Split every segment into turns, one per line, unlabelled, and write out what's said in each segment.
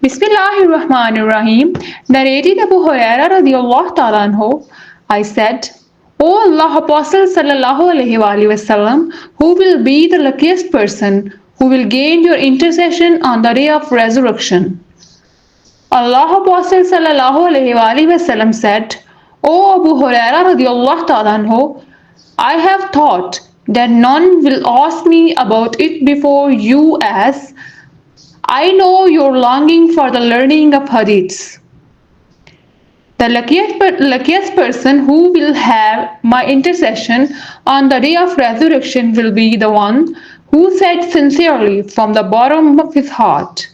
Bismillahirrahmanirrahim. Narrated Abu Huraira radiallahu ta'ala anhu, I said, O Allah Apostle sallallahu alaihi wasallam, who will be the luckiest person who will gain your intercession on the day of resurrection? Allah Apostle sallallahu alaihi wasallam said, O Abu Huraira radiallahu ta'ala anhu, I have thought that none will ask me about it before you, as I know your longing for the learning of hadiths. The luckiest person who will have my intercession on the day of resurrection will be the one who said sincerely from the bottom of his heart,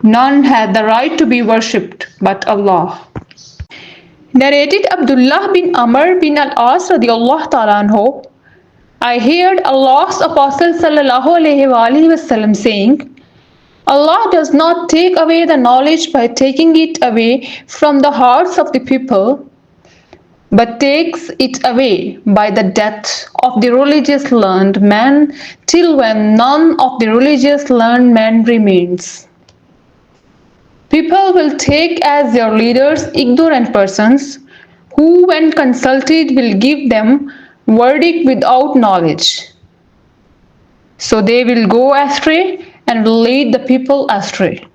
none had the right to be worshipped but Allah. Narrated Abdullah bin Amr bin al-As radiallahu ta'ala anhu, I heard Allah's Apostle sallallahu alaihi wasallam saying, Allah does not take away the knowledge by taking it away from the hearts of the people, but takes it away by the death of the religious learned man, till when none of the religious learned man remains. People will take as their leaders ignorant persons, who when consulted will give them verdict without knowledge. So they will go astray and will lead the people astray.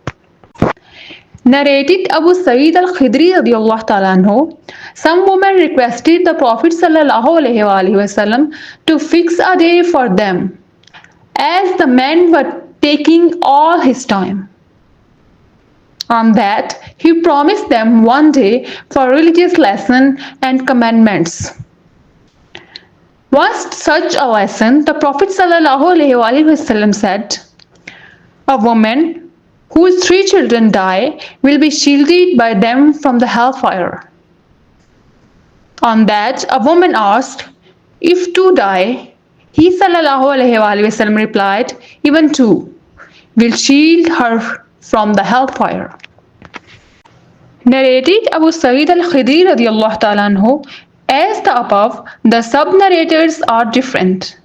Narrated Abu Sa'id al-Khidri radiallahu ta'ala anhu, some women requested the Prophet sallallahu alaihi wasallam to fix a day for them, as the men were taking all his time. On that, he promised them one day for religious lesson and commandments. Once such a lesson, the Prophet ﷺ said, a woman whose 3 children die will be shielded by them from the hellfire. On that, a woman asked, if 2 die? He ﷺ replied, even 2 will shield her from the hellfire. Narrated Abu Sa'id al-Khidri radiallahu ta'ala anhu, as the above, the sub-narrators are different.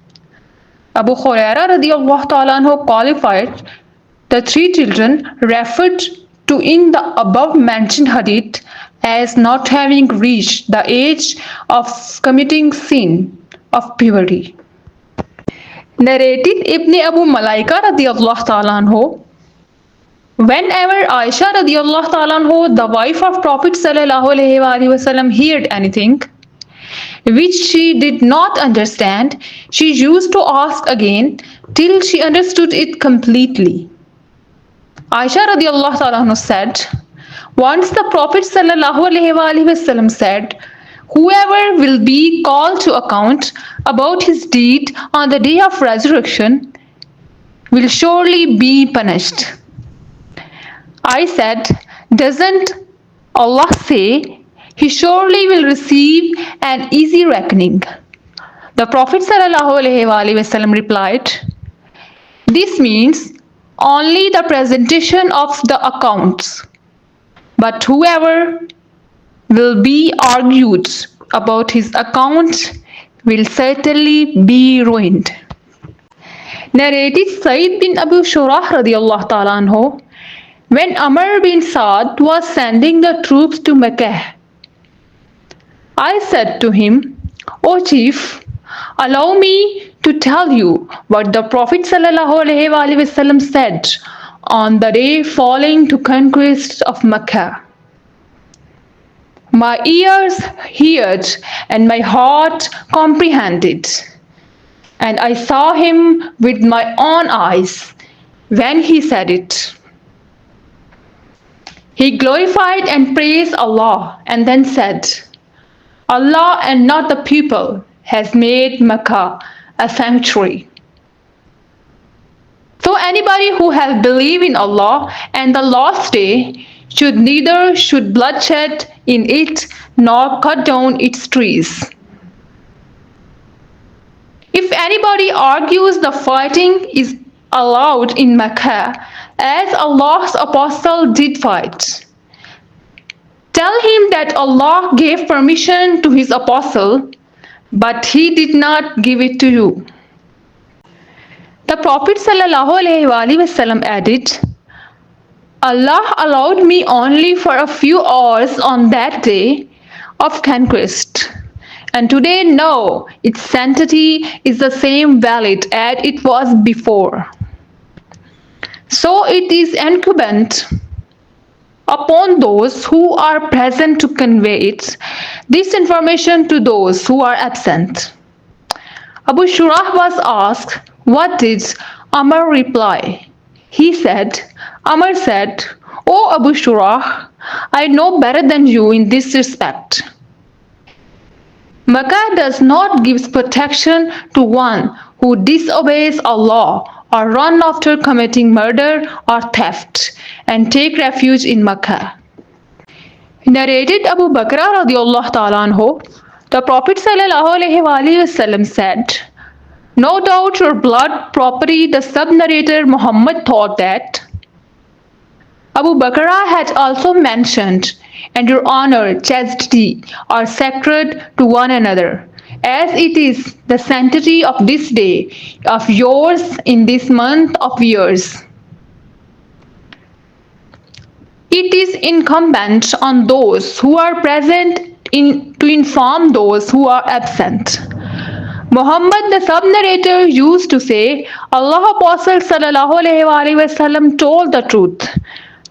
Abu Huraira radiallahu ta'ala anhu qualified the 3 children referred to in the above mentioned hadith as not having reached the age of committing sin of puberty. Narrated Ibn Abu Malaika radiallahu ta'ala anhu, whenever Aisha radiallahu ta'ala anhu, the wife of Prophet sallallahu alaihi wasallam, heard anything which she did not understand, she used to ask again till she understood it completely. Aisha radiallahu ta'ala anhu said, once the Prophet sallallahu alaihi wasallam said, whoever will be called to account about his deed on the day of resurrection will surely be punished. I said, doesn't Allah say he surely will receive an easy reckoning? The Prophet ﷺ replied, this means only the presentation of the accounts, but whoever will be argued about his account will certainly be ruined. Narrated Sayyid bin Abu Shurah radiallahu ta'ala anhu, when Amr bin Saad was sending the troops to Mecca, I said to him, O chief, allow me to tell you what the Prophet ﷺ said on the day following to conquest of Mecca. My ears heard and my heart comprehended, and I saw him with my own eyes when he said it. He glorified and praised Allah and then said, Allah and not the people has made Mecca a sanctuary. So anybody who has believed in Allah and the last day should neither shed bloodshed in it nor cut down its trees. If anybody argues the fighting is allowed in Mecca, as Allah's apostle did fight, tell him that Allah gave permission to his apostle, but he did not give it to you. The Prophet ﷺ added, Allah allowed me only for a few hours on that day of conquest. And today, no, its sanctity is the same valid as it was before. So it is incumbent upon those who are present to convey it, this information to those who are absent. Abu Shurah was asked, "What did Amr reply?" He said, Amr said, "O Abu Shurah, I know better than you in this respect. Makkah does not give protection to one who disobeys Allah or run after committing murder or theft and take refuge in Makkah." Narrated Abu Bakr radiallahu ta'ala anhu, the Prophet sallallahu alaihi wasallam said, "No doubt your blood property." The sub-narrator Muhammad thought that Abu Bakr had also mentioned, "And your honor, chastity are sacred to one another, as it is the sanctity of this day of yours in this month of yours." It is incumbent on those who are present to inform those who are absent. Muhammad, the sub-narrator, used to say, "Allah Apostle sallallahu alaihi wasallam told the truth."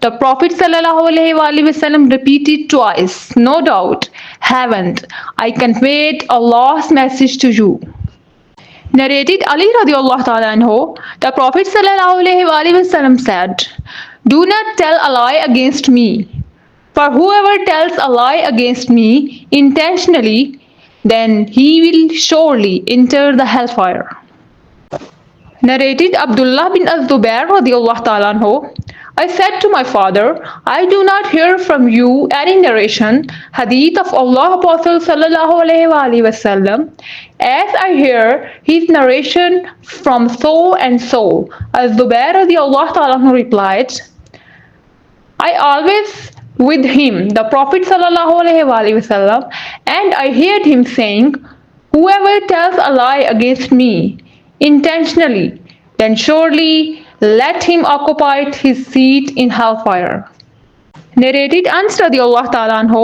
The Prophet sallallahu alaihi wasallam repeated twice, "No doubt, haven't I conveyed Allah's message to you?" Narrated Ali radiallahu ta'ala anhu, the Prophet sallallahu alaihi wasallam said, "Do not tell a lie against me, for whoever tells a lie against me intentionally, then he will surely enter the hellfire." Narrated Abdullah bin Az-Zubair radiallahu ta'ala anhu, "I said to my father, I do not hear from you any narration, hadith of Allah Apostle sallallahu alaihi wasallam, as I hear his narration from so and so." Az-Zubair radiallahu ta'ala anhu replied, "I always with him, the Prophet sallallahu alaihi wasallam, and I heard him saying, whoever tells a lie against me intentionally, then surely let him occupy his seat in hellfire." Narrated Anas radiallahu ta'ala anhu,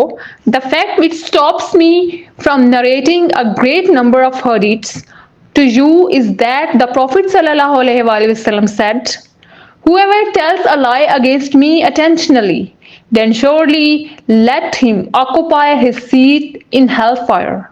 "The fact which stops me from narrating a great number of hadiths to you is that the Prophet sallallahu alaihi wasallam said, whoever tells a lie against me intentionally, then surely let him occupy his seat in hellfire."